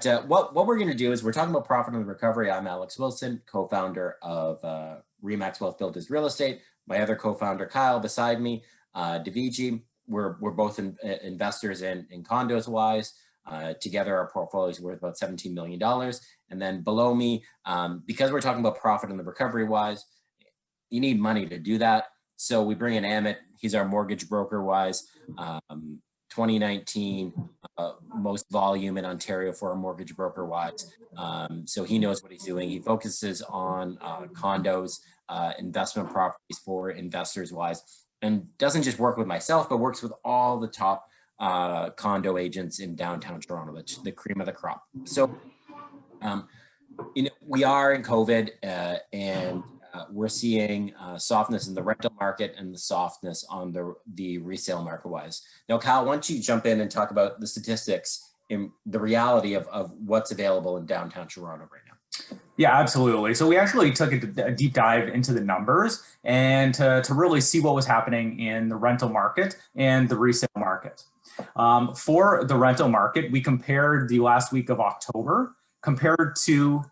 what we're going to do is we're talking about profit and recovery. I'm Alex Wilson, co-founder of Remax Wealth Builders Real Estate. My other co-founder, Kyle, beside me, Daviji. We're both investors in condos wise. Together, our portfolio is worth about $17 million. And then below me, because we're talking about profit and the recovery wise, you need money to do that. So we bring in Amit. He's our mortgage broker wise. 2019, most volume in Ontario for a mortgage broker wise. So he knows what he's doing. He focuses on condos, investment properties for investors wise, and doesn't just work with myself, but works with all the top condo agents in downtown Toronto, the cream of the crop. So, we are in COVID and we're seeing softness in the rental market and the softness on the resale market wise. Now, Kyle, why don't you jump in and talk about the statistics and the reality of what's available in downtown Toronto right now? Yeah, absolutely. So we actually took a deep dive into the numbers and to really see what was happening in the rental market and the resale market. For the rental market, we compared the last week of October compared to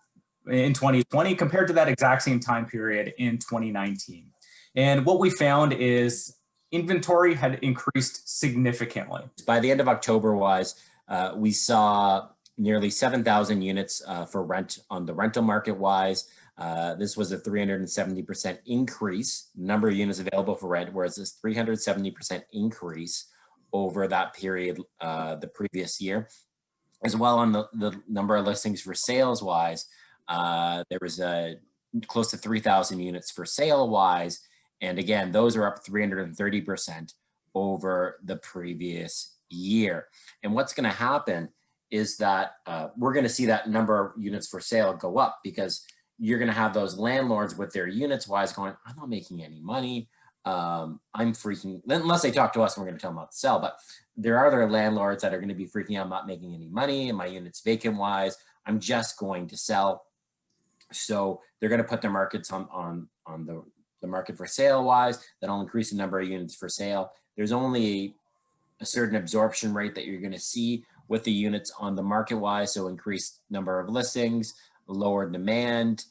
in 2020 compared to that exact same time period in 2019. And what we found is inventory had increased significantly. By the end of October wise, we saw nearly 7,000 units for rent on the rental market wise. This was a 370% increase, number of units available for rent, whereas this 370% increase over that period the previous year. As well on the number of listings for sales wise, there was close to 3,000 units for sale wise. And again, those are up 330% over the previous year. And what's going to happen is that we're going to see that number of units for sale go up, because you're going to have those landlords with their units wise going, I'm not making any money. I'm freaking, unless they talk to us and we're going to tell them not to sell. But there are other landlords that are going to be freaking out, I'm not making any money and my unit's vacant wise. I'm just going to sell. So they're going to put their markets on the market for sale wise. That'll increase the number of units for sale. There's only a certain absorption rate that you're going to see with the units on the market wise. So increased number of listings, lower demand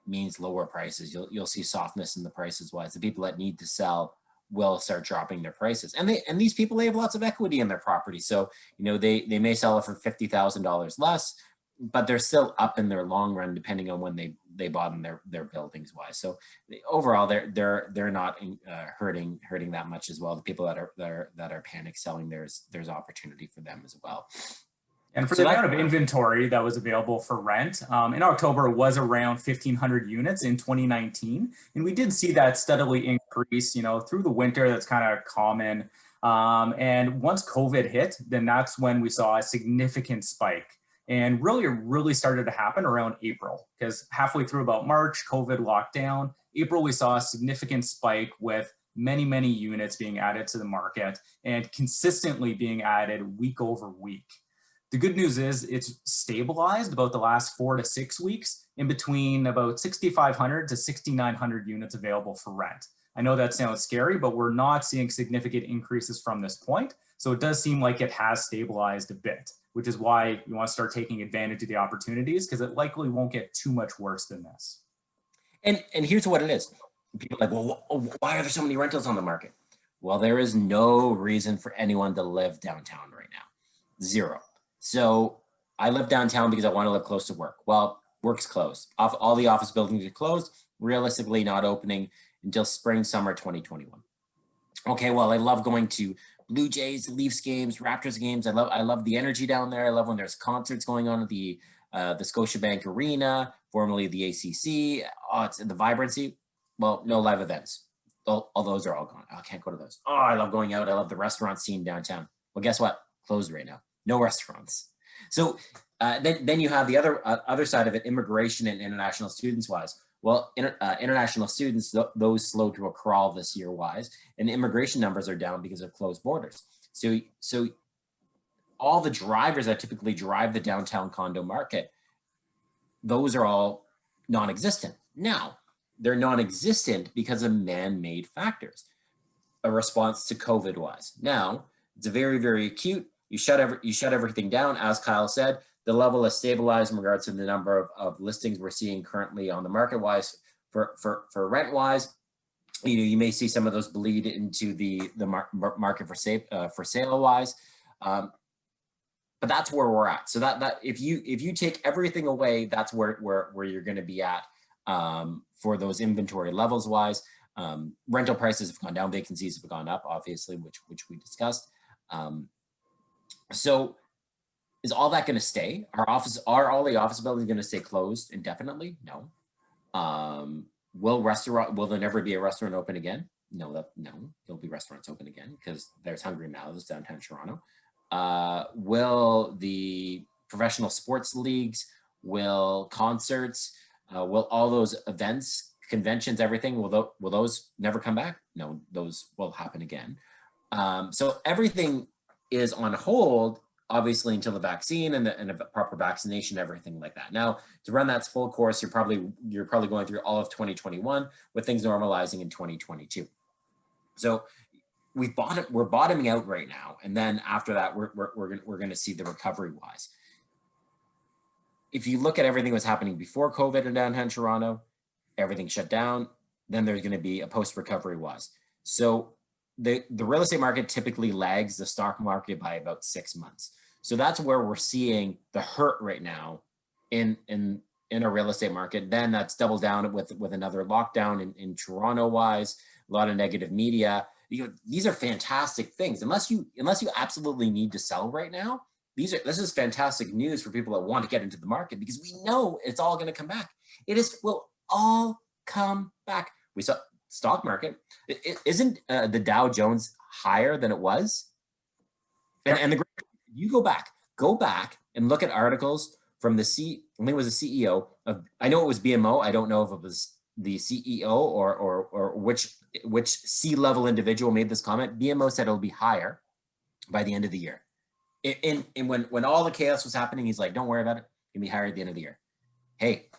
means lower prices. You'll see softness in the prices wise. The people that need to sell will start dropping their prices. And these people, they have lots of equity in their property. So, they may sell it for $50,000 less, but they're still up in their long run, depending on when they bought in their buildings wise. So overall, they're not hurting that much as well. The people that are panic selling, there's opportunity for them as well. And for the amount of inventory that was available for rent, in October, it was around 1,500 units in 2019. And we did see that steadily increase, through the winter. That's kind of common. And once COVID hit, then that's when we saw a significant spike. And really started to happen around April, because halfway through about March, COVID locked down. April, we saw a significant spike with many units being added to the market and consistently being added week over week. The good news is it's stabilized about the last 4 to 6 weeks, in between about 6,500 to 6,900 units available for rent. I know that sounds scary, but we're not seeing significant increases from this point. So it does seem like it has stabilized a bit, which is why you want to start taking advantage of the opportunities, because it likely won't get too much worse than this. And here's what it is. People are like, well, why are there so many rentals on the market? Well, there is no reason for anyone to live downtown right now. Zero. So I live downtown because I want to live close to work. Well, work's closed. All the office buildings are closed, realistically not opening until spring, summer 2021. Okay, well, I love going to Blue Jays, Leafs games, Raptors games. I love the energy down there. I love when there's concerts going on at the Scotiabank Arena, formerly the ACC. Oh, it's the vibrancy. Well, no live events. All those are all gone. Oh, I can't go to those. Oh, I love going out. I love the restaurant scene downtown. Well, guess what? Closed right now. No restaurants. So then you have the other side of it, immigration and international students wise. Well, international students, those slowed to a crawl this year wise, and immigration numbers are down because of closed borders. So all the drivers that typically drive the downtown condo market, those are all non-existent. Now, they're non-existent because of man-made factors, a response to COVID wise. Now, it's very acute. You shut everything down, as Kyle said. the level has stabilized in regards to the number of listings we're seeing currently on the market wise. For rent wise, you may see some of those bleed into the market for sale wise. But that's where we're at. So that if you take everything away, that's where you're going to be at for those inventory levels wise. Rental prices have gone down, vacancies have gone up, obviously, which we discussed. So is all that going to stay? Are all the office buildings going to stay closed indefinitely? No. Will there never be a restaurant open again? No, there'll be restaurants open again because there's Hungry Mouths downtown Toronto. Will the professional sports leagues, will concerts, will all those events, conventions, everything, will those never come back? No, those will happen again. So everything is on hold, obviously, until the vaccine and a proper vaccination, everything like that. Now, to run that full course, you're probably going through all of 2021 with things normalizing in 2022. So we're bottoming out right now, and then after that, we're going to see the recovery wise. If you look at everything that was happening before COVID in downtown Toronto, everything shut down. Then there's going to be a post recovery wise. So the real estate market typically lags the stock market by about 6 months. So that's where we're seeing the hurt right now in a real estate market. Then that's doubled down with another lockdown in Toronto wise, a lot of negative media. These are fantastic things. Unless you absolutely need to sell right now, this is fantastic news for people that want to get into the market, because we know it's all going to come back. Will all come back. We saw stock market. Isn't the Dow Jones higher than it was? And you go back and look at articles from I think it was the CEO of, I know it was BMO. I don't know if it was the CEO or which C-level individual made this comment. BMO said it'll be higher by the end of the year. And when all the chaos was happening, he's like, don't worry about it. It'll be higher at the end of the year. Hey,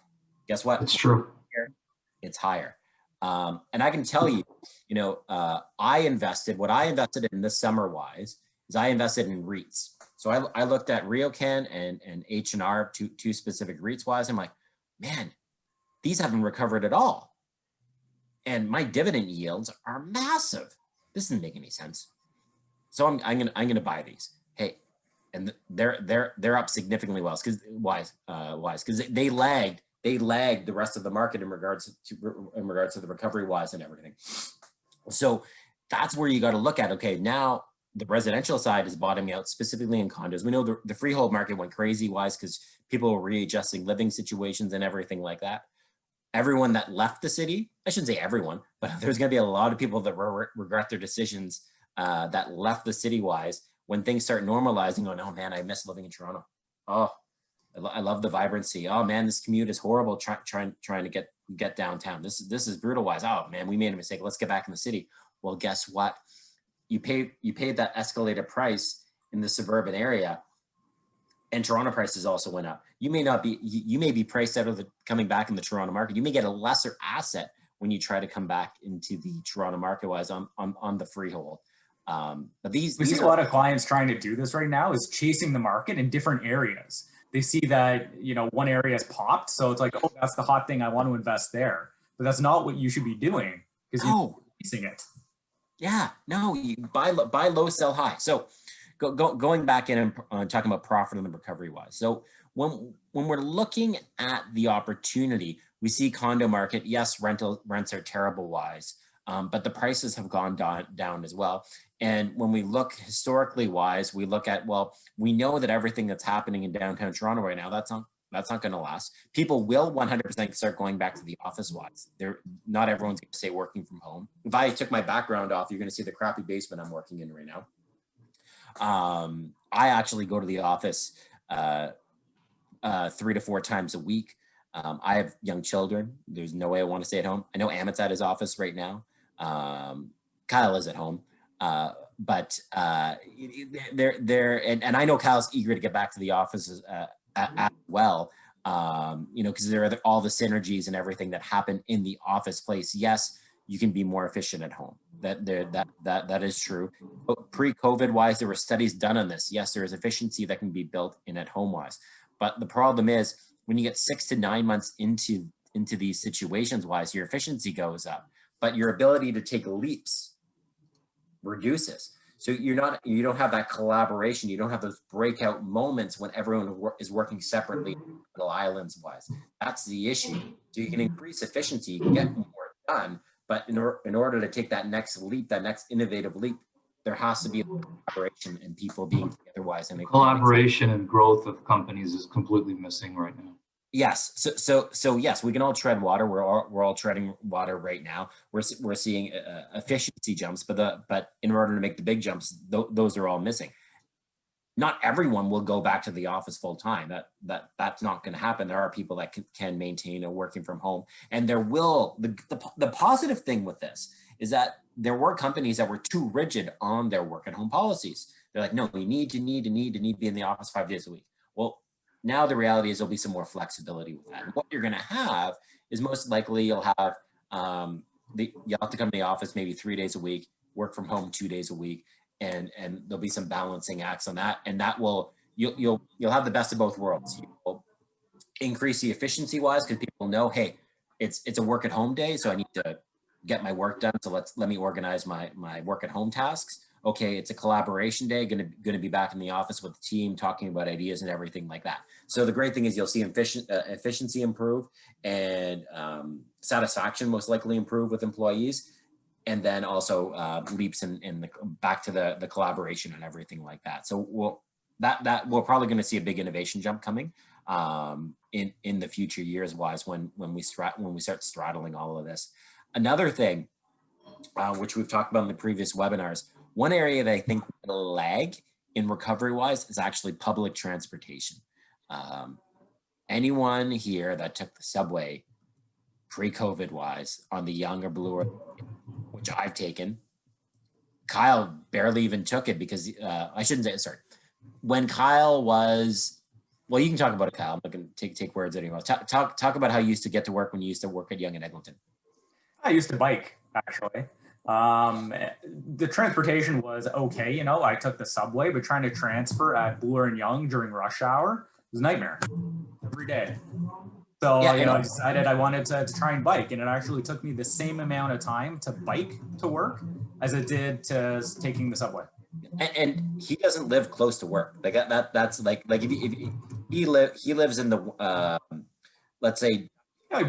guess what? It's true. It's higher. And I can tell you, what I invested in this summer wise is I invested in REITs. So I looked at RioCan and H&R, two specific REITs wise. I'm like, man, these haven't recovered at all. And my dividend yields are massive. This doesn't make any sense. So I'm gonna buy these. Hey, and they're up significantly because they lagged the rest of the market in regards to the recovery wise and everything. So that's where you got to look at, okay, now the residential side is bottoming out, specifically in condos. We know the freehold market went crazy wise because people were readjusting living situations and everything like that. Everyone that left the city, I shouldn't say everyone, but there's going to be a lot of people that regret their decisions that left the city wise when things start normalizing. Oh man, I miss living in Toronto. Oh, I love the vibrancy. Oh man, this commute is horrible. Trying to get downtown. This is brutal wise. Oh man, we made a mistake. Let's get back in the city. Well, guess what? You paid that escalated price in the suburban area, and Toronto prices also went up. You may be priced out of coming back in the Toronto market. You may get a lesser asset when you try to come back into the Toronto market wise on the freehold. But we see a lot of clients trying to do this right now is chasing the market in different areas. They see that, one area has popped. So it's like, oh, that's the hot thing. I want to invest there. But that's not what you should be doing, because you're chasing it. Yeah, no, you buy low, sell high. So going back in and talking about profit and the recovery wise. So when we're looking at the opportunity, we see condo market. Yes, rents are terrible wise, but the prices have gone down as well. And when we look historically wise, we look at, we know that everything that's happening in downtown Toronto right now, that's not going to last. People will 100% start going back to the office wise. Not everyone's going to stay working from home. If I took my background off, you're going to see the crappy basement I'm working in right now. I actually go to the office 3 to 4 times a week. I have young children. There's no way I want to stay at home. I know Amit's at his office right now. Kyle is at home. But and I know Kyle's eager to get back to the office as well, because there are all the synergies and everything that happen in the office place. Yes, you can be more efficient at home. That is true. But pre-COVID wise, there were studies done on this. Yes, there is efficiency that can be built in at home wise. But the problem is when you get 6 to 9 months into these situations wise, your efficiency goes up, but your ability to take leaps reduces. So you don't have that collaboration. You don't have those breakout moments when everyone is working separately, little islands wise. That's the issue. So you can increase efficiency, you can get more done, but in order to take that next leap, that next innovative leap, there has to be collaboration and people being together wise. And collaboration and growth of companies is completely missing right now. Yes. So yes, we can all tread water. We're all treading water right now. We're seeing efficiency jumps, but in order to make the big jumps, those are all missing. Not everyone will go back to the office full time. That's not going to happen. There are people that can maintain a working from home, and there will. The positive thing with this is that there were companies that were too rigid on their work at home policies. They're like, no, we need to be in the office 5 days a week. Well, now the reality is there'll be some more flexibility with that. And what you're going to have is most likely you'll have you'll have to come to the office maybe 3 days a week, work from home 2 days a week, and there'll be some balancing acts on that, and that will you'll have the best of both worlds. You'll increase the efficiency wise because people know, hey, it's a work at home day, so I need to get my work done. So let me organize my work at home tasks. Okay, it's a collaboration day, going to be back in the office with the team talking about ideas and everything like that. So the great thing is you'll see efficiency improve and satisfaction most likely improve with employees, and then also leaps in back to the collaboration and everything like that. So we're probably going to see a big innovation jump coming in the future years wise when we start straddling all of this. Another thing, which we've talked about in the previous webinars, one area that I think will lag in recovery wise is actually public transportation. Anyone here that took the subway pre-COVID wise on the Yonge or Bloor, which I've taken, Kyle barely even took it because I shouldn't say, sorry. When Kyle was, well, you can talk about it, Kyle. I'm not going to take words anymore. Talk about how you used to get to work when you used to work at Yonge and Eglinton. I used to bike, actually. The transportation was okay. You know, I took the subway, but trying to transfer at Bloor and Yonge during rush hour was a nightmare every day. So, yeah, I decided I wanted to try and bike, and it actually took me the same amount of time to bike to work as it did to taking the subway. And he doesn't live close to work. Like that's like if he lives in the let's say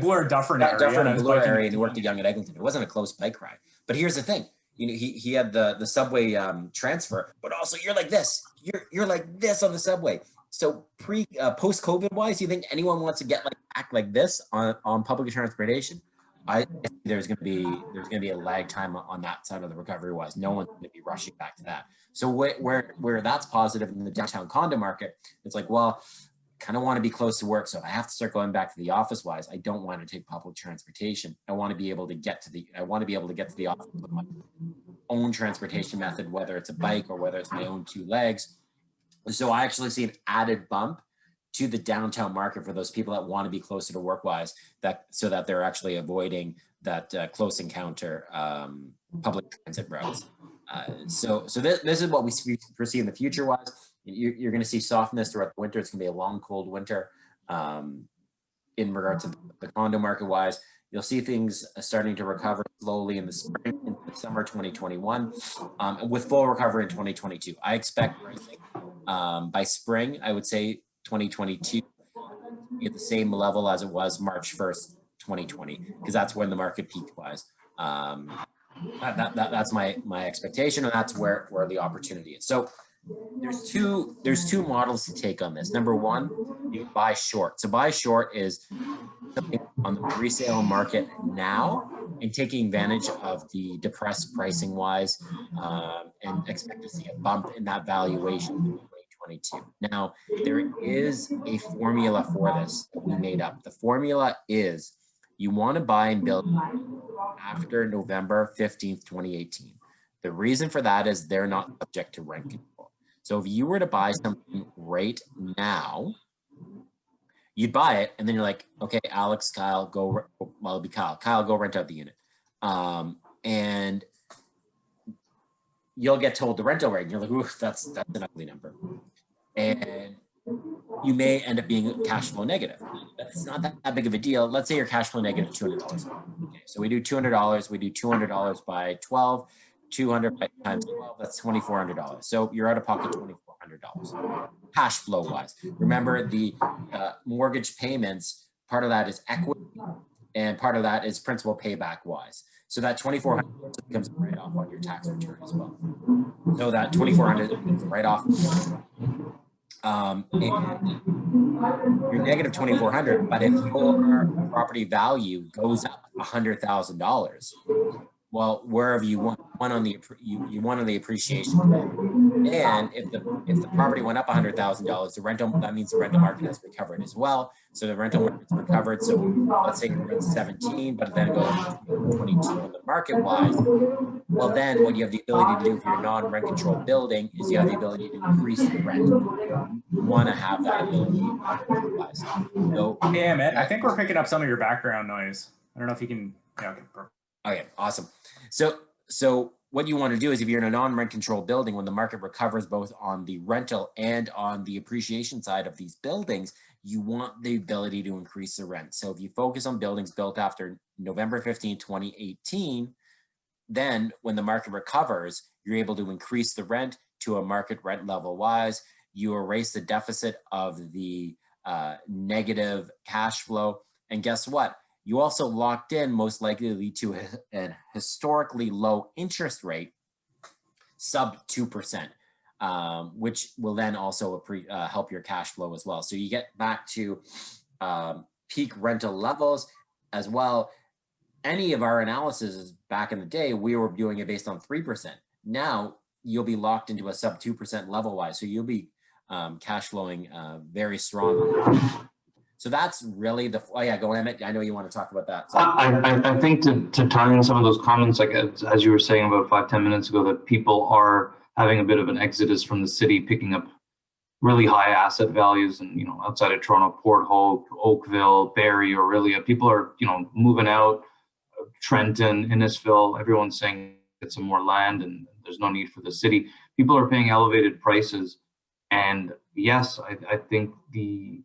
Bloor and Dufferin area. Dufferin and Bloor area, and he worked at Yonge and Eglinton. It wasn't a close bike ride. But here's the thing, he had the subway transfer, but also you're like this. You're like this on the subway. So post COVID wise, you think anyone wants to act like this on public transportation? I think there's going to be a lag time on that side of the recovery wise. No one's going to be rushing back to that. So where that's positive in the downtown condo market, it's like, well, kind of want to be close to work. So if I have to start going back to the office wise, I don't want to take public transportation. I want to be able to get to the office with my own transportation method, whether it's a bike or whether it's my own 2 legs. So I actually see an added bump to the downtown market for those people that want to be closer to work wise, so that they're actually avoiding that close encounter public transit routes. So this is what we foresee in the future wise. You're going to see softness throughout the winter. It's going to be a long, cold winter. In regards to the condo market wise, you'll see things starting to recover slowly in the spring, in the summer 2021, with full recovery in 2022. I expect pricing by spring, I would say 2022, at the same level as it was March 1st, 2020, because that's when the market peaked wise. That's my expectation, and that's where the opportunity is. So there's two models to take on this. Number one, you buy short. So buy short is something on the resale market now and taking advantage of the depressed pricing wise, and expect to see a bump in that valuation in 2022. Now, there is a formula for this that we made up. The formula is you want to buy and build after November 15th, 2018. The reason for that is they're not subject to rent control. So if you were to buy something right now, you'd buy it, and then you're like, okay, Alex, Kyle, go. Well, it'll be Kyle. Kyle, go rent out the unit, and you'll get told the rental rate, and you're like, ooh, that's an ugly number, and you may end up being cash flow negative. That's not that big of a deal. Let's say you're cash flow negative $200. Okay, so we do $200. We do $200 by 12. 200 times 12, that's $2,400. So you're out of pocket $2,400 cash flow wise. Remember, the mortgage payments, part of that is equity and part of that is principal payback wise. So that $2,400 becomes a write-off on your tax return as well. So that $2,400 is a write-off. And you're negative $2,400, but if your property value goes up $100,000, well, wherever you want on the you want on the appreciation, and if the property went up $100,000, the rental, that means the rental market has recovered as well. So the rental market's recovered. So let's say you're at 17, but then it goes to 22 on the market wise. Well, then what you have the ability to do for your non-rent controlled building is you have the ability to increase the rent. You want to have that ability. So, hey, Emmett, I think we're picking up some of your background noise. I don't know if you can. Yeah, okay, perfect. Okay, awesome. So what you want to do is if you're in a non-rent controlled building, when the market recovers both on the rental and on the appreciation side of these buildings, you want the ability to increase the rent. So if you focus on buildings built after November 15, 2018, then when the market recovers, you're able to increase the rent to a market rent level wise. You erase the deficit of the negative cash flow. And guess what? You also locked in most likely to a historically low interest rate, sub 2%, which will then also help your cash flow as well. So you get back to peak rental levels as well. Any of our analysis back in the day, we were doing it based on 3%. Now you'll be locked into a sub 2% level wise. So you'll be cash flowing very strongly. So that's really the, oh yeah, go Emmett. I know you want to talk about that. So. I think to tie in some of those comments, like as you were saying about 5-10 minutes ago, that people are having a bit of an exodus from the city, picking up really high asset values, and outside of Toronto, Port Hope, Oakville, Barrie, Orillia, people are moving out. Trenton, Innisfil, everyone's saying get some more land and there's no need for the city. People are paying elevated prices, and yes, I think the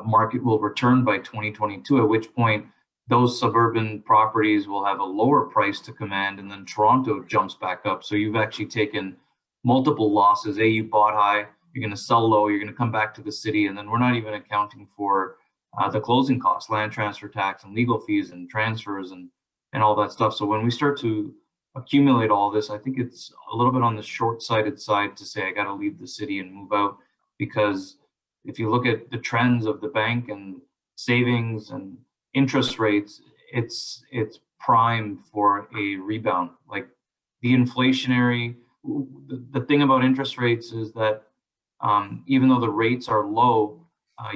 market will return by 2022, at which point those suburban properties will have a lower price to command, and then Toronto jumps back up. So you've actually taken multiple losses. You bought high, you're going to sell low, you're going to come back to the city, and then we're not even accounting for the closing costs, land transfer tax and legal fees and transfers and all that stuff. So when we start to accumulate all this, I think it's a little bit on the short-sighted side to say I got to leave the city and move out, because if you look at the trends of the bank and savings and interest rates, it's prime for a rebound. Like the thing about interest rates is that even though the rates are low,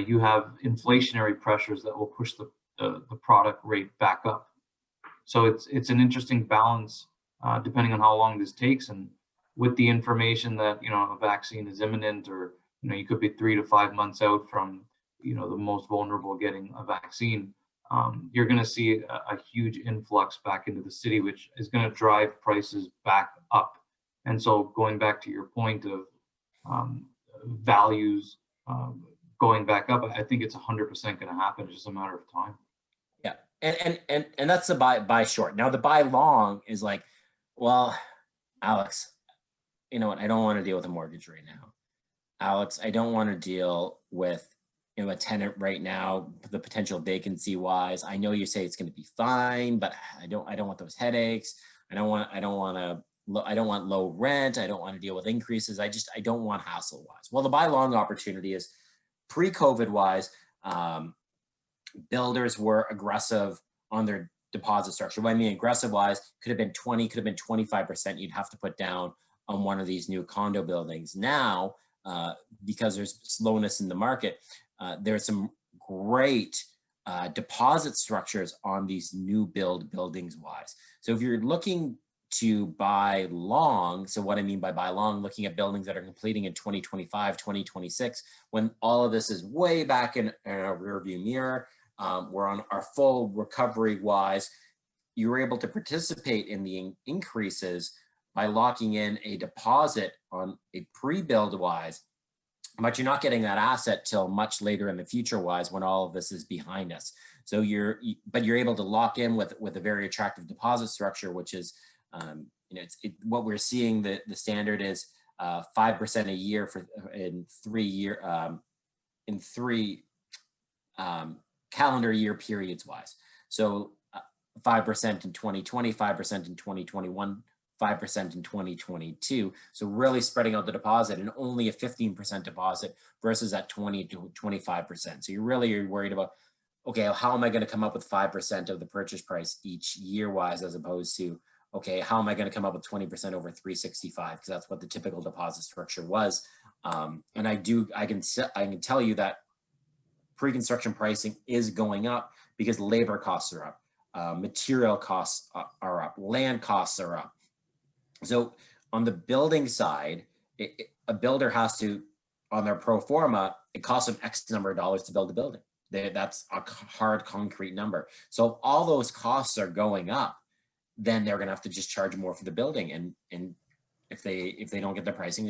you have inflationary pressures that will push the product rate back up. So it's an interesting balance depending on how long this takes, and with the information that a vaccine is imminent, or you could be 3 to 5 months out from, the most vulnerable getting a vaccine. You're going to see a huge influx back into the city, which is going to drive prices back up. And so going back to your point of values going back up, I think it's 100% going to happen. It's just a matter of time. Yeah. And that's the buy short. Now the buy long is like, well, Alex, you know what? I don't want to deal with a mortgage right now. Alex, I don't want to deal with a tenant right now, the potential vacancy wise. I know you say it's going to be fine, but I don't want those headaches. I don't want low rent. I don't want to deal with increases. I don't want hassle wise. Well, the buy long opportunity is pre-COVID wise. Builders were aggressive on their deposit structure. What I mean aggressive wise, could have been 20, could have been 25% you'd have to put down on one of these new condo buildings. Now, because there's slowness in the market, there's some great deposit structures on these new buildings wise. So if you're looking to buy long, so what I mean by buy long, looking at buildings that are completing in 2025, 2026, when all of this is way back in our rearview mirror, we're on our full recovery wise, you were able to participate in the increases by locking in a deposit on a pre-build wise but you're not getting that asset till much later in the future wise when all of this is behind us. So you're able to lock in with a very attractive deposit structure, which is, what we're seeing, the standard is 5% a year for in 3 calendar year periods wise. So 5% in 2020, 5% in 2021, 5% in 2022. So really spreading out the deposit, and only a 15% deposit versus that 20 to 25%. So you're worried about, okay, how am I going to come up with 5% of the purchase price each year wise, as opposed to, okay, how am I going to come up with 20% over 365? Because that's what the typical deposit structure was. And I can tell you that pre-construction pricing is going up because labor costs are up, material costs are up, land costs are up. So on the building side, a builder has to, on their pro forma, it costs them X number of dollars to build a building. That's a hard concrete number. So if all those costs are going up, then they're going to have to just charge more for the building. And if they don't get the pricing,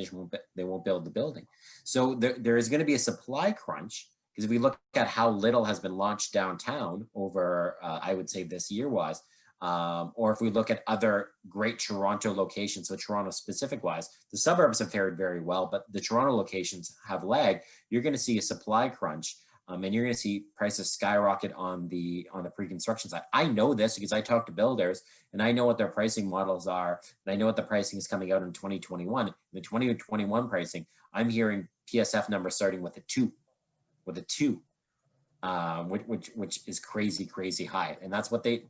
they won't build the building. So there is going to be a supply crunch, because if we look at how little has been launched downtown over, I would say this year was, or if we look at other great Toronto locations, so Toronto specific wise, the suburbs have fared very well, but the Toronto locations have lagged. You're going to see a supply crunch, and you're going to see prices skyrocket on the pre-construction side. I know this because I talk to builders, and I know what their pricing models are, and I know what the pricing is coming out in 2021. The 2021 pricing, I'm hearing PSF numbers starting with a 2, which is crazy high, and that's what they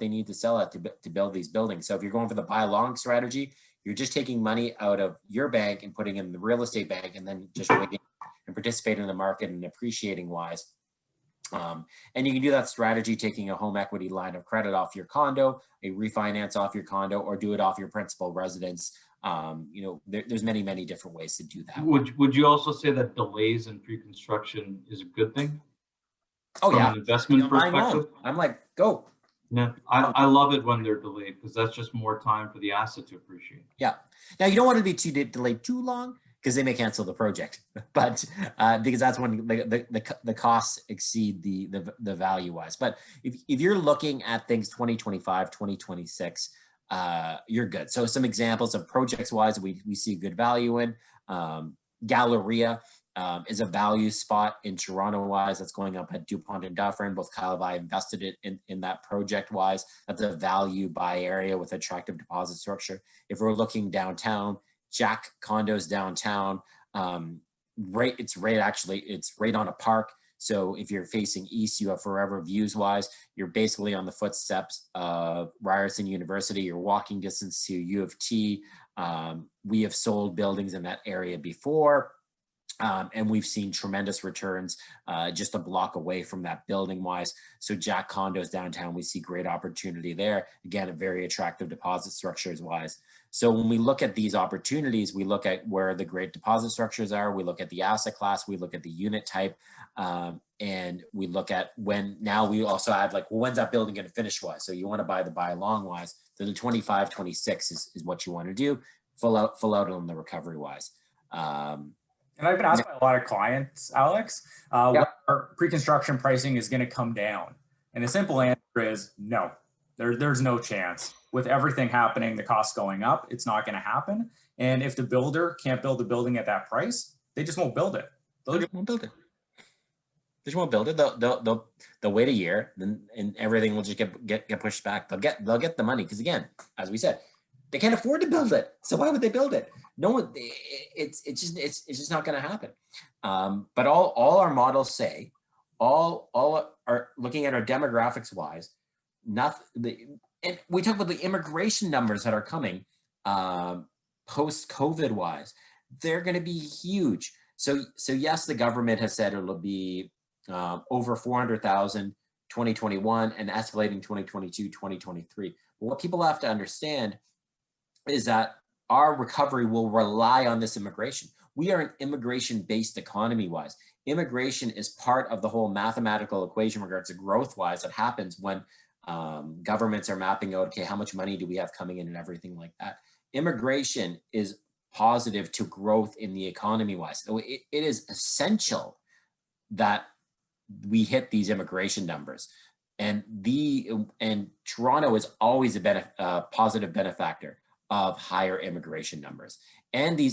need to sell at to build these buildings. So if you're going for the buy long strategy, you're just taking money out of your bank and putting it in the real estate bank, and then just waiting and participating in the market and appreciating wise. And you can do that strategy taking a home equity line of credit off your condo, a refinance off your condo, or do it off your principal residence. There's many different ways to do that. Would you also say that delays in pre-construction is a good thing? Oh From yeah, an investment perspective? I'm like, go. Yeah, I love it when they're delayed, because that's just more time for the asset to appreciate. Yeah. Now you don't want to be delayed too long, because they may cancel the project, but because that's when the costs exceed the value wise. But if you're looking at things 2025, 2026, you're good. So some examples of projects wise we see good value in. Galleria is a value spot in Toronto wise that's going up at DuPont and Dufferin. Both Kyle and I invested it in that project wise. That's a value buy area with attractive deposit structure. If we're looking downtown, Jack Condos downtown, it's right on a park. So if you're facing east, you have forever views wise. You're basically on the footsteps of Ryerson University. You're walking distance to U of T. We have sold buildings in that area before. And we've seen tremendous returns just a block away from that building wise. So Jack Condos downtown, we see great opportunity there. Again, a very attractive deposit structures wise. So when we look at these opportunities, we look at where the great deposit structures are. We look at the asset class, we look at the unit type, and we look at now we also add like, well, when's that building going to finish wise? So you want to buy long wise. So the 25, 26 is what you want to do. Full out on the recovery wise. And I've been asked by a lot of clients, Alex, whether pre-construction pricing is going to come down. And the simple answer is no. There's no chance. With everything happening, the costs going up, it's not going to happen. And if the builder can't build a building at that price, they just won't build it. They just won't build it. They just won't build it. They'll wait a year, and everything will just get pushed back. They'll get the money because, again, as we said, they can't afford to build it. So why would they build it? No one. It's just not going to happen. But all our models say, all are looking at our demographics wise. And we talk about the immigration numbers that are coming post-COVID wise. They're going to be huge. So yes, the government has said it'll be over 400,000 2021 and escalating 2022, 2023. But what people have to understand is that our recovery will rely on this immigration. We are an immigration-based economy-wise. Immigration is part of the whole mathematical equation in regards to growth-wise that happens when governments are mapping out, okay, how much money do we have coming in and everything like that. Immigration is positive to growth in the economy wise. So it is essential that we hit these immigration numbers. And Toronto is always a positive benefactor of higher immigration numbers. And the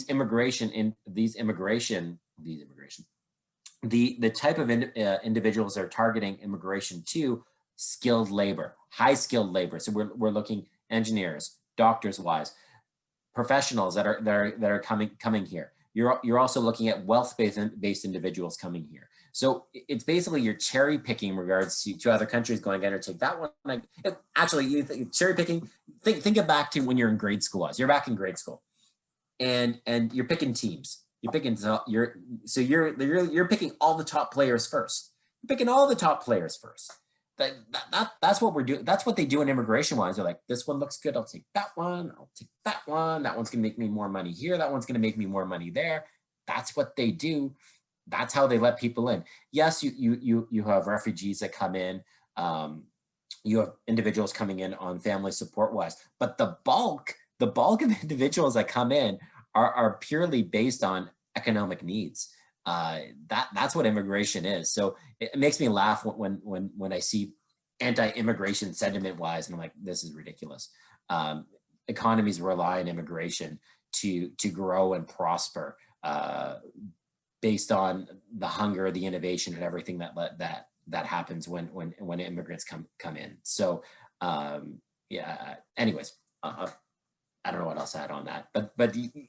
type of individuals are targeting immigration to skilled labor, high skilled labor. So we're looking engineers, doctors wise, professionals that are coming here. You're also looking at wealth-based individuals coming here. So it's basically you're cherry picking in regards to other countries going, "I'm gonna take that one." Actually, you think cherry picking. Think it back to when you're in grade school. You're back in grade school, and you're picking teams. You're picking you're picking all the top players first. You're picking all the top players first. That's what we're doing. That's what they do in immigration wise. They're like, "This one looks good. I'll take that one. I'll take that one. That one's gonna make me more money here. That one's gonna make me more money there." That's what they do. That's how they let people in. Yes, you have refugees that come in. You have individuals coming in on family support wise, but the bulk of individuals that come in are purely based on economic needs. That's what immigration is. So it makes me laugh when I see anti-immigration sentiment wise, and I'm like, this is ridiculous. Economies rely on immigration to grow and prosper, based on the hunger, the innovation, and everything that happens when immigrants come in. So yeah. Anyways, I don't know what else to add on that, but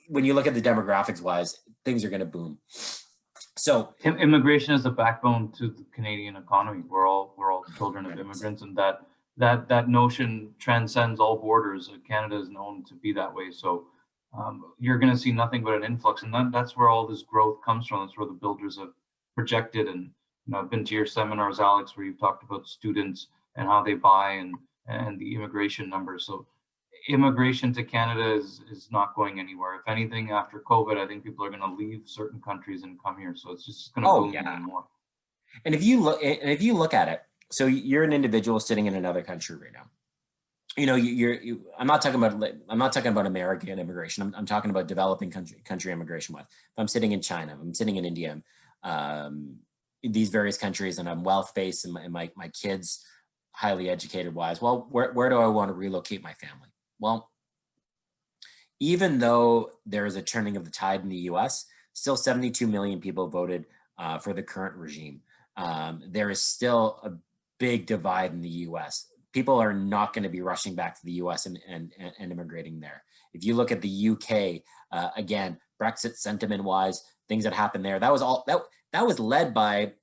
when you look at the demographics wise, things are going to boom. So immigration is the backbone to the Canadian economy. We're all children of immigrants, and that notion transcends all borders. Canada is known to be that way. So you're going to see nothing but an influx, and that's where all this growth comes from. That's where the builders have projected. And I've been to your seminars, Alex, where you've talked about students and how they buy and the immigration numbers. So immigration to Canada is not going anywhere. If anything, after COVID, I think people are going to leave certain countries and come here. So it's just going to boom even more. And if you look at it, so you're an individual sitting in another country right now. I'm not talking about American immigration. I'm talking about developing country immigration wise. If I'm sitting in China, I'm sitting in India, these various countries, and I'm wealth based, and my kids highly educated wise. Well, where do I want to relocate my family? Well, even though there is a turning of the tide in the U.S., still 72 million people voted for the current regime. There is still a big divide in the U.S. People are not going to be rushing back to the U.S. and immigrating there. If you look at the U.K., again, Brexit sentiment-wise, things that happened there, that was led by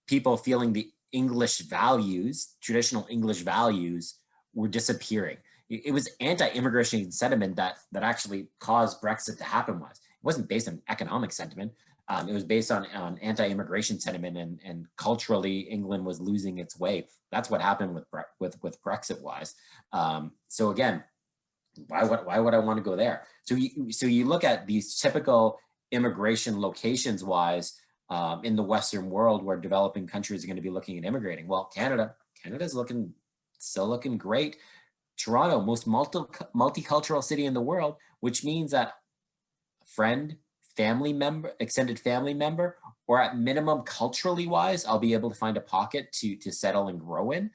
people feeling the English values, traditional English values, were disappearing. It was anti-immigration sentiment that actually caused Brexit to happen. It wasn't based on economic sentiment. It was based on anti-immigration sentiment, and culturally England was losing its way. That's what happened with Brexit wise. So again, why would I want to go there? So you look at these typical immigration locations wise in the Western world where developing countries are going to be looking at immigrating. Well, Canada's still looking great. Toronto, most multicultural city in the world, which means that friend, family member, extended family member, or at minimum culturally wise, I'll be able to find a pocket to settle and grow in.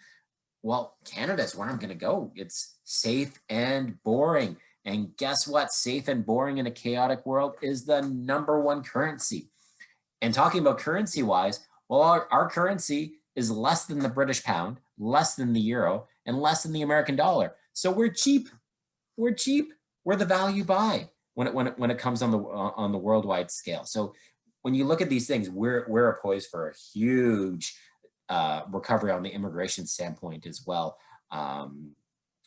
Well, Canada is where I'm going to go. It's safe and boring. And guess what? Safe and boring in a chaotic world is the #1 currency. And talking about currency wise, well, our currency is less than the British pound, less than the euro, and less than the American dollar. So we're cheap. We're cheap. We're the value buy when it comes on the worldwide scale. So when you look at these things, we're poised for a huge recovery on the immigration standpoint as well.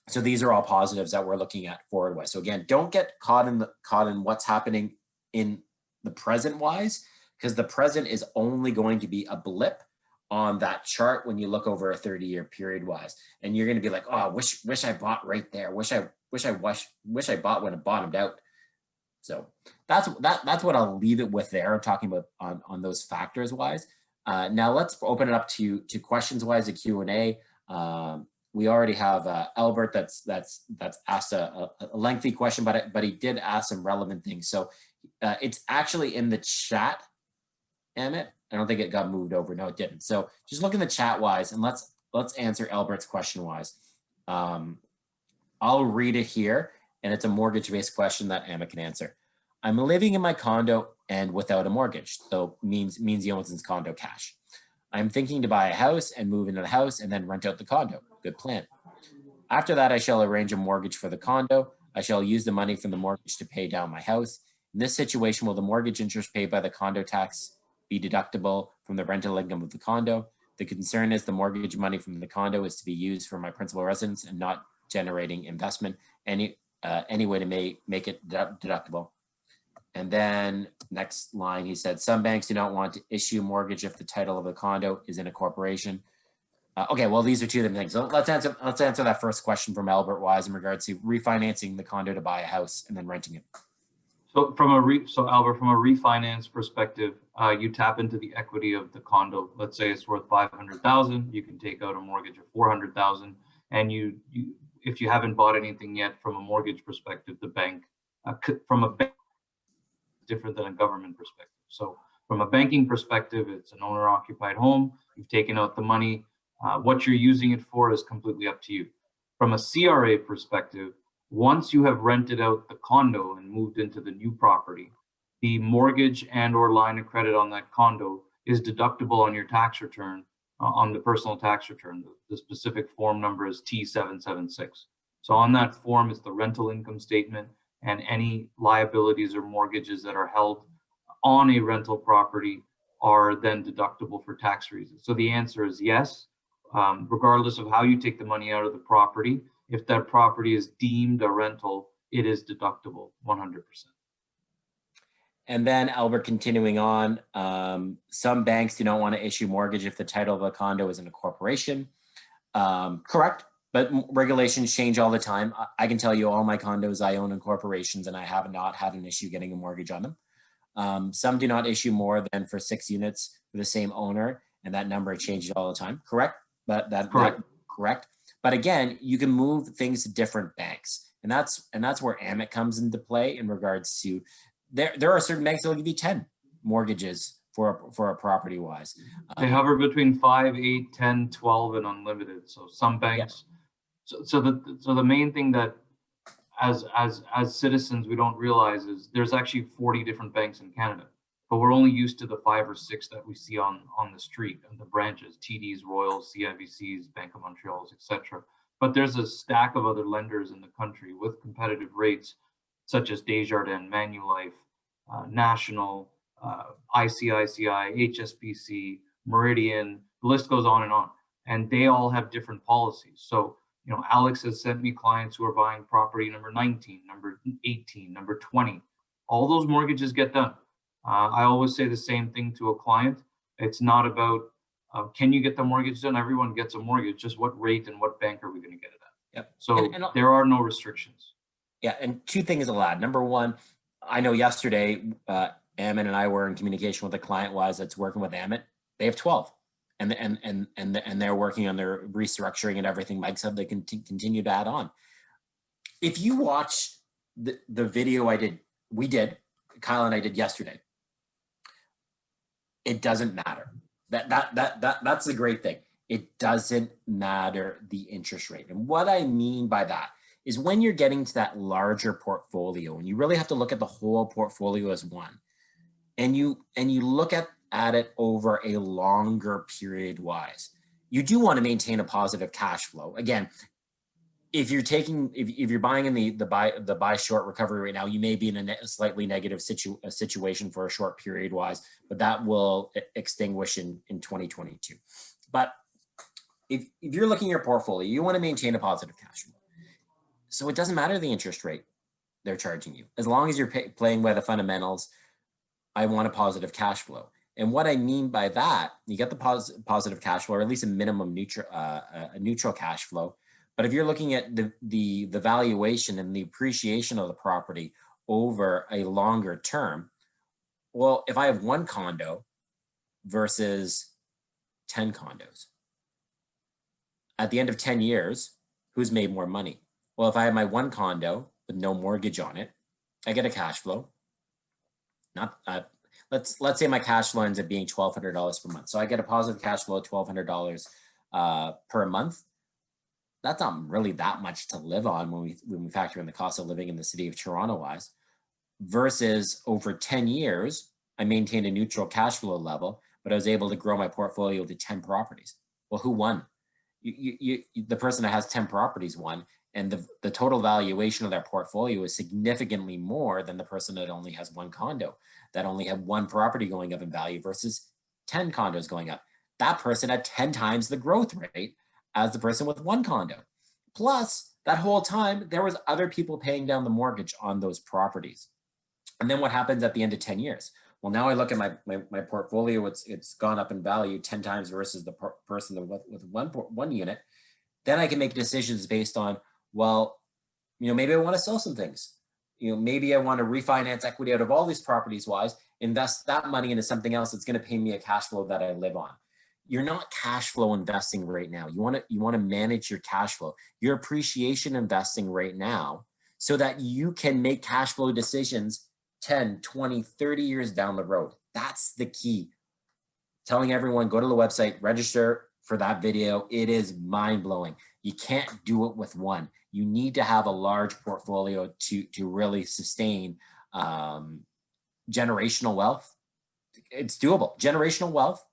So these are all positives that we're looking at forward wise. So again, don't get caught in what's happening in the present wise, because the present is only going to be a blip on that chart when you look over a 30-year period wise, and you're going to be like, oh, wish I bought right there. Wish I bought when it bottomed out. So that's what I'll leave it with there. I'm talking about on those factors wise. Now let's open it up to questions wise, a Q&A. we already have Albert that's asked a lengthy question, but he did ask some relevant things. So it's actually in the chat, Amit. I don't think it got moved over. No, it didn't. So just look in the chat wise, and let's answer Albert's question wise. I'll read it here, and it's a mortgage-based question that Amit can answer. I'm living in my condo and without a mortgage, so means he owns his condo cash. I'm thinking to buy a house and move into the house and then rent out the condo. Good plan. After that, I shall arrange a mortgage for the condo. I shall use the money from the mortgage to pay down my house. In this situation, will the mortgage interest paid by the condo tax be deductible from the rental income of the condo? The concern is the mortgage money from the condo is to be used for my principal residence and not generating investment. Any way to make it deductible. And then next line, he said, some banks do not want to issue mortgage if the title of the condo is in a corporation. Okay, well, these are two different things. So let's answer that first question from Albert Wise in regards to refinancing the condo to buy a house and then renting it. So Albert, from a refinance perspective, you tap into the equity of the condo. Let's say it's worth $500,000. You can take out a mortgage of $400,000, and if you haven't bought anything yet, from a mortgage perspective, the bank from a bank different than a government perspective. So from a banking perspective, it's an owner-occupied home. You've taken out the money. What you're using it for is completely up to you. From a CRA perspective, once you have rented out the condo and moved into the new property, the mortgage and or line of credit on that condo is deductible on your tax return, on the personal tax return. The specific form number is T776. So on that form is the rental income statement, and any liabilities or mortgages that are held on a rental property are then deductible for tax reasons. So the answer is yes, regardless of how you take the money out of the property. If that property is deemed a rental, it is deductible 100%. And then Albert, continuing on, some banks do not want to issue mortgage if the title of a condo is in a corporation. Correct. But regulations change all the time. I can tell you all my condos I own in corporations, and I have not had an issue getting a mortgage on them. Some do not issue more than for 6 units for the same owner, and that number changes all the time. Correct? But correct. But again, you can move things to different banks, and that's where Amit comes into play in regards to there are certain banks that will give you 10 mortgages for a property wise. They hover between 5, 8, 10, 12, and unlimited. So some banks. Yeah. So the main thing that as citizens we don't realize is there's actually 40 different banks in Canada, but we're only used to the 5 or 6 that we see on the street and the branches: TDs, Royals, CIBCs, Bank of Montreal's, etc. But there's a stack of other lenders in the country with competitive rates, such as Desjardins, Manulife, National, ICICI, HSBC, Meridian. The list goes on, and they all have different policies. So Alex has sent me clients who are buying property number 19, number 18, number 20. All those mortgages get done. I always say the same thing to a client. It's not about can you get the mortgage done? Everyone gets a mortgage. Just what rate and what bank are we going to get it at? Yep. So there are no restrictions. Yeah, and 2 things I'll add. Number 1, I know yesterday Amit and I were in communication with a client that's working with Amit. They have 12. And they're working on their restructuring and everything. Mike said they can continue to add on. If you watch the video Kyle and I did yesterday, it doesn't matter. That's the great thing. It doesn't matter the interest rate. And what I mean by that is when you're getting to that larger portfolio, and you really have to look at the whole portfolio as one, and you look at it over a longer period wise, you do want to maintain a positive cash flow. Again, if you're buying in the buy short recovery right now, you may be in a slightly negative situation for a short period wise, but that will extinguish in 2022. But if you're looking at your portfolio, you want to maintain a positive cash flow. So it doesn't matter the interest rate they're charging you, as long as you're playing by the fundamentals. I want a positive cash flow. And what I mean by that, you get the positive cash flow, or at least a minimum neutral cash flow. But if you're looking at the valuation and the appreciation of the property over a longer term, well, if I have 1 condo versus 10 condos, at the end of 10 years, who's made more money? Well, if I have my one condo with no mortgage on it, I get a cash flow. Not let's say my cash flow ends up being $1,200 per month. So I get a positive cash flow of $1,200 per month. That's not really that much to live on when we factor in the cost of living in the city of Toronto wise. Versus over 10 years, I maintained a neutral cash flow level, but I was able to grow my portfolio to 10 properties. Well, who won? The person that has 10 properties won, and the total valuation of their portfolio is significantly more than the person that only has one condo, that only had one property going up in value versus 10 condos going up. That person had 10 times the growth rate as the person with one condo. Plus, that whole time, there was other people paying down the mortgage on those properties. And then what happens at the end of 10 years? Well, now I look at my portfolio, it's gone up in value 10 times versus the person with one unit. Then I can make decisions based on, well, maybe I want to sell some things. Maybe I want to refinance equity out of all these properties wise, invest that money into something else that's going to pay me a cash flow that I live on. You're not cash flow investing right now. You want to manage your cash flow. You're appreciation investing right now so that you can make cash flow decisions 10, 20, 30 years down the road. That's the key. Telling everyone, go to the website, register for that video. It is mind-blowing. You can't do it with one. You need to have a large portfolio to really sustain generational wealth. It's doable. Generational wealth,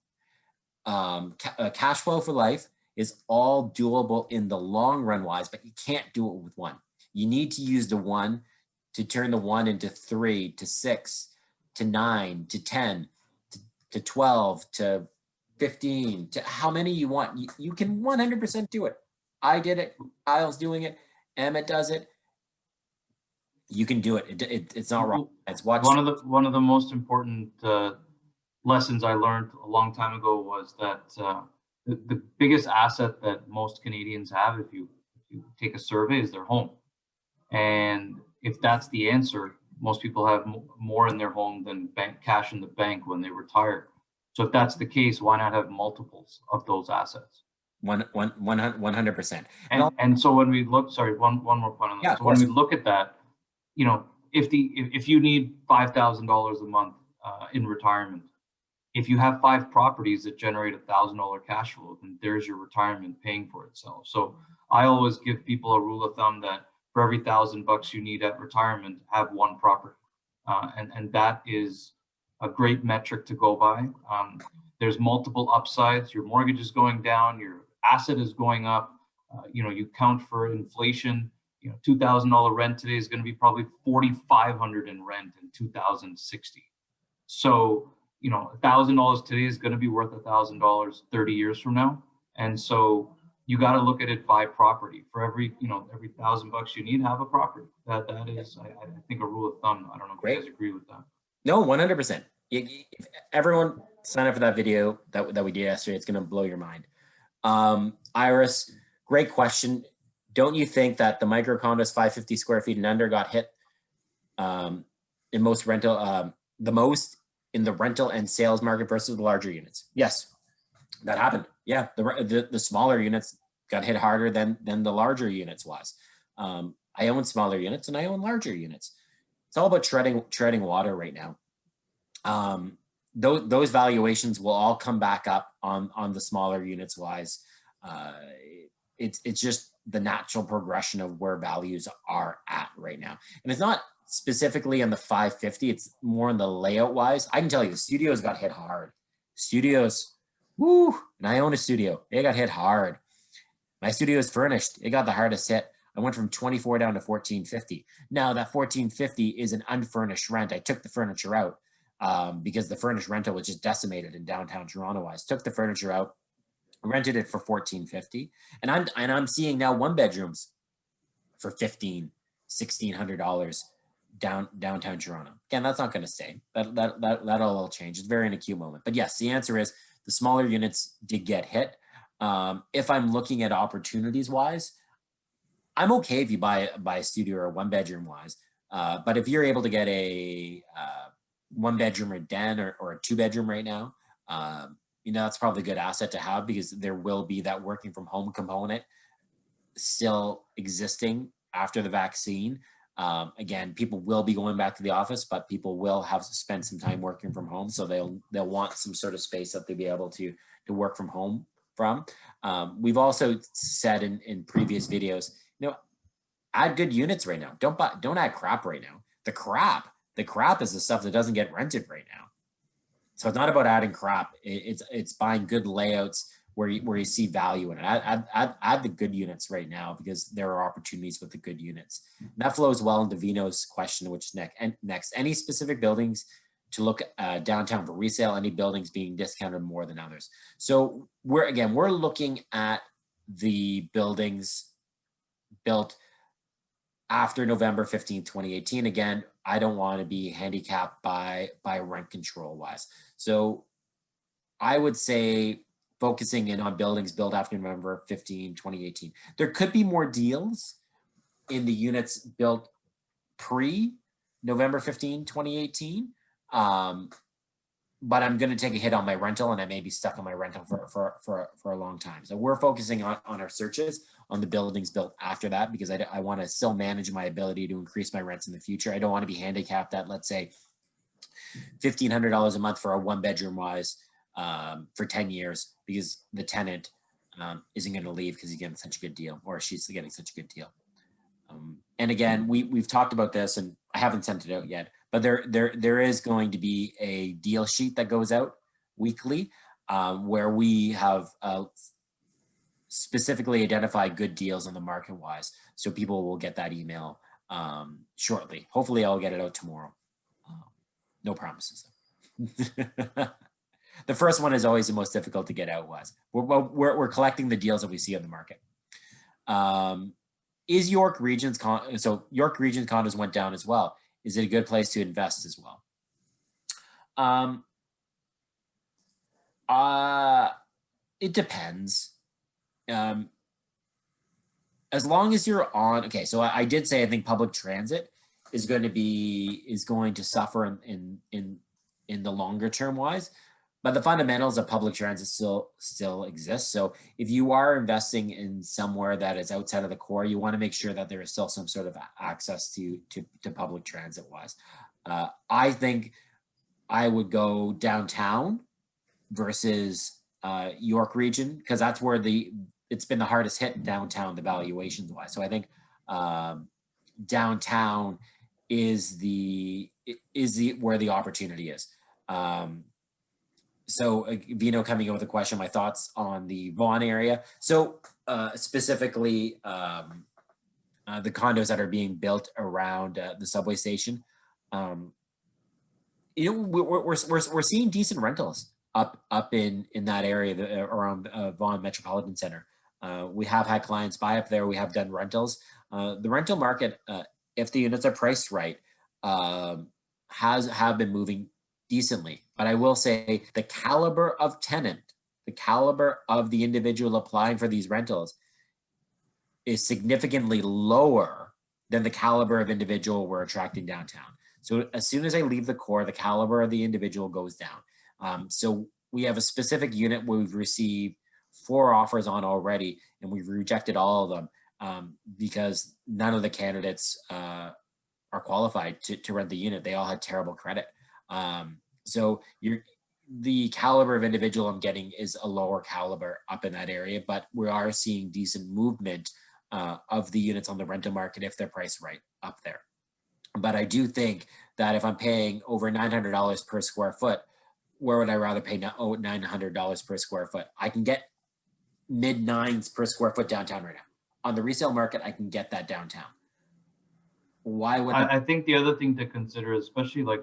cash flow for life is all doable in the long run wise, but you can't do it with one. You need to use the one to turn the 1 into 3 to 6 to 9 to 10 to 12 to 15 to how many you want. You can 100% do it. I did it. Kyle's doing it. Emmett does it. You can do it. It's not wrong. It's one of the most important lessons I learned a long time ago was that the biggest asset that most Canadians have, if you take a survey, is their home. And if that's the answer, most people have more in their home than cash in the bank when they retire. So if that's the case, why not have multiples of those assets? 100%. And so when we look, sorry, one more point on that. Yeah, so when we look at that, if you need $5,000 a month in retirement, if you have 5 properties that generate $1,000 cash flow, then there's your retirement paying for itself. So I always give people a rule of thumb that for every $1,000 you need at retirement, have 1 property. And that is a great metric to go by. There's multiple upsides. Your mortgage is going down, your asset is going up. You count for inflation. $2,000 rent today is going to be probably $4,500 in rent in 2060. So, $1,000 today is going to be worth $1,000 30 years from now. And so you got to look at it by property. For every $1,000 you need, have a property. That is, I think, a rule of thumb. I don't know if you guys agree with that. No, 100%. If everyone sign up for that video that we did yesterday, it's going to blow your mind. Iris, great question. Don't you think that the micro condos 550 square feet and under got hit in most rental, the most in the rental and sales market versus the larger units? Yes, that happened. Yeah, the smaller units got hit harder than the larger units was. I own smaller units and I own larger units. It's all about treading water right now. Those valuations will all come back up on the smaller units wise. It's just the natural progression of where values are at right now. And it's not specifically on the 550, it's more on the layout wise. I can tell you the studios got hit hard. Studios, woo, and I own a studio. They got hit hard. My studio is furnished. It got the hardest hit. I went from 24 down to 1450. Now that 1450 is an unfurnished rent. I took the furniture out because the furnished rental was just decimated in downtown Toronto. I took the furniture out, rented it for 1450, and I'm seeing now 1-bedrooms for $1,600 downtown Toronto. Again, that's not going to stay. That'll all change. It's very an acute moment. But yes, the answer is the smaller units did get hit. If I'm looking at opportunities wise, I'm okay if you buy a studio or a 1-bedroom wise. But if you're able to get a 1-bedroom or den or a 2-bedroom right now, that's probably a good asset to have, because there will be that working from home component still existing after the vaccine. Again, people will be going back to the office, but people will have to spend some time working from home. So they'll want some sort of space that they'll be able to work from home from. We've also said in previous videos, add good units right now. Don't add crap right now. The crap is the stuff that doesn't get rented right now. So it's not about adding crap. It's buying good layouts where you see value in it. Add the good units right now, because there are opportunities with the good units. And that flows well into Vino's question, which is next. Any specific buildings to look downtown for resale? Any buildings being discounted more than others? So we're looking at the buildings built after November 15th, 2018. Again, I don't want to be handicapped by rent control wise. So I would say focusing in on buildings built after November 15, 2018. There could be more deals in the units built pre November 15, 2018. But I'm going to take a hit on my rental, and I may be stuck on my rental for a long time. So we're focusing on our searches on the buildings built after that, because I want to still manage my ability to increase my rents in the future. I don't want to be handicapped at, let's say, $1,500 a month for a 1-bedroom wise for 10 years, because the tenant isn't going to leave because he's getting such a good deal, or she's getting such a good deal. And again, we've talked about this, and I haven't sent it out yet, but there is going to be a deal sheet that goes out weekly where we have specifically identified good deals on the market wise. So people will get that email shortly. Hopefully I'll get it out tomorrow. No promises. The first one is always the most difficult to get out wise. We're collecting the deals that we see on the market. Is York Region's so York Region condos went down as well. Is it a good place to invest as well? It depends. As long as you're on, okay, so I did say I think public transit is going to suffer in the longer term wise, but the fundamentals of public transit still exist. So if you are investing in somewhere that is outside of the core, you want to make sure that there is still some sort of access to public transit wise. I think I would go downtown versus York Region, because that's where it's been the hardest hit downtown, the valuations wise. So I think downtown is where the opportunity is. So Vino coming in with a question, my thoughts on the Vaughan area. So specifically the condos that are being built around the subway station. We're seeing decent rentals up in that area around Vaughan Metropolitan Center. We have had clients buy up there. We have done rentals. The rental market, if the units are priced right, have been moving decently. But I will say the caliber of tenant, the caliber of the individual applying for these rentals is significantly lower than the caliber of individual we're attracting downtown. So as soon as I leave the core, the caliber of the individual goes down. So we have a specific unit where we've received 4 offers on already, and we've rejected all of them because none of the candidates are qualified to rent the unit. They all had terrible credit. So the caliber of individual I'm getting is a lower caliber up in that area, but we are seeing decent movement of the units on the rental market if they're priced right up there. But I do think that if I'm paying over $900 per square foot, where would I rather pay $900 per square foot? I can get mid-9s per square foot downtown right now. On the resale market, I can get that downtown. Why would I think the other thing to consider, especially like,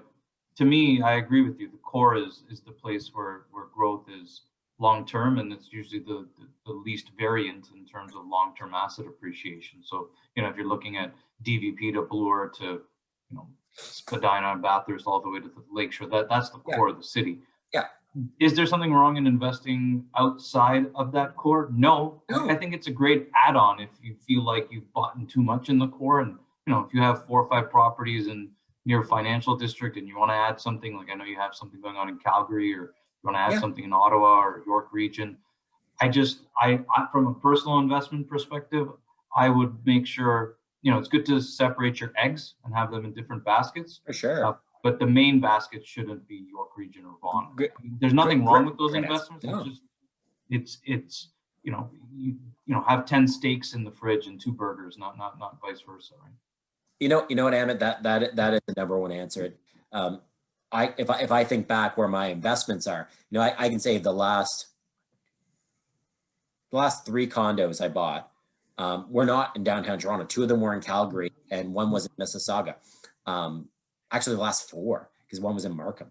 to me, I agree with you. The core is the place where growth is long-term, and it's usually the least variant in terms of long-term asset appreciation. So, if you're looking at DVP to Bloor to, Spadina and Bathurst all the way to the Lakeshore, that's the core of the city. Yeah. Is there something wrong in investing outside of that core? No. I think it's a great add-on if you feel like you've bought in too much in the core, and if you have 4 or 5 properties in near financial district and you want to add something, like I know you have something going on in Calgary or want to add Yeah. something in Ottawa or York region. I from a personal investment perspective, I would make sure, it's good to separate your eggs and have them in different baskets. For sure. But the main basket shouldn't be York region or Vaughan. Good. There's nothing wrong with those Great investments. answer. It's just, it's you have 10 steaks in the fridge and 2 burgers, not vice versa, right? You know what, Amit, that is the number one answer. If I think back where my investments are, I can say the last 3 condos I bought were not in downtown Toronto. 2 of them were in Calgary and 1 was in Mississauga. Actually the last 4, because 1 was in Markham,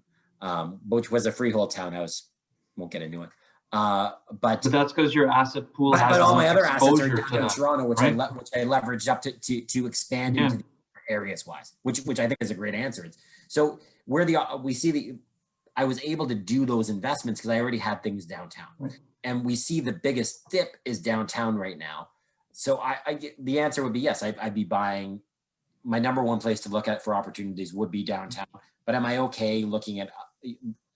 which was a freehold townhouse. Won't get into it. But that's because your asset pool has but all my other assets are exposure downtown to Toronto, which right? I leveraged up to expand into the areas wise, which I think is a great answer. So I was able to do those investments because I already had things downtown, right. And we see the biggest dip is downtown right now. So the answer would be yes. I'd be buying. My number one place to look at for opportunities would be downtown. But am I okay looking at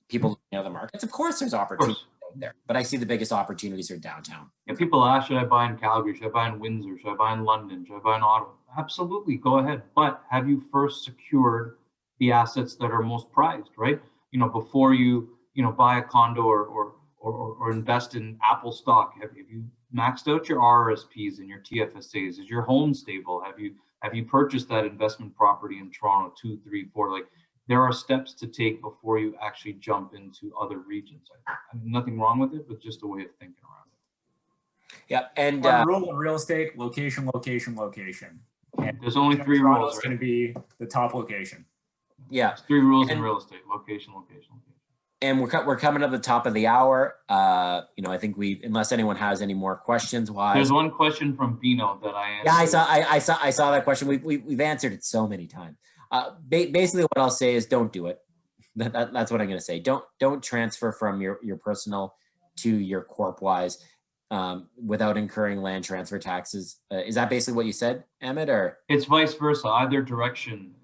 people looking at other markets? Of course, there's opportunities out there, but I see the biggest opportunities are downtown. If people ask, should I buy in Calgary? Should I buy in Windsor? Should I buy in London? Should I buy in Ottawa? Absolutely, go ahead. But have you first secured the assets that are most prized, right? Before you buy a condo or invest in Apple stock. Have you maxed out your RRSPs and your TFSAs? Is your home stable? Have you purchased that investment property in Toronto 2, 3, 4? Like, there are steps to take before you actually jump into other regions. Nothing wrong with it, but just a way of thinking around it. Yeah, and one rule in real estate: location, location, location. And there's only 3 rules. It's going to be the top location. Yeah, there's 3 rules in real estate: location, location, location. And we're coming up the top of the hour. I think unless anyone has any more questions, there's one question from Bino that I answered. Yeah, I saw that question. We've answered it so many times. Basically, what I'll say is don't do it. That's what I'm going to say. Don't transfer from your personal to your corp wise without incurring land transfer taxes. Is that basically what you said, Amit? Or it's vice versa, either direction.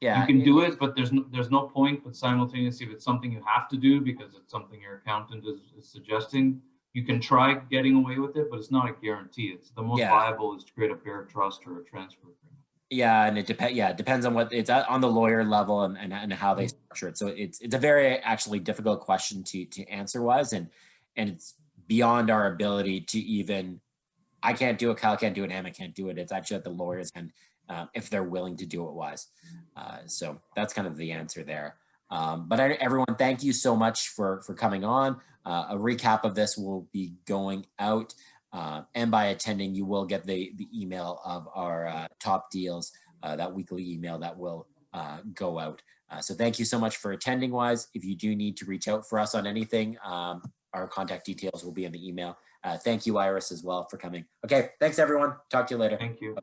Yeah, you can do it, but there's no point. But simultaneously, if it's something you have to do because it's something your accountant is suggesting, you can try getting away with it, but it's not a guarantee. It's the most viable is to create a bare trust or a transfer agreement. Yeah, and it depends on what it's on the lawyer level and how they structure it. So it's a very actually difficult question to answer wise, and it's beyond our ability to even. I can't do it. Kyle can't do it. Emma can't do it. It's actually at the lawyers and if they're willing to do it wise. So that's kind of the answer there. But everyone, thank you so much for coming on. A recap of this will be going out. And by attending, you will get the email of our top deals, that weekly email that will go out. So thank you so much for attending wise. If you do need to reach out for us on anything, our contact details will be in the email. Thank you, Iris, as well for coming. Okay, thanks everyone. Talk to you later. Thank you.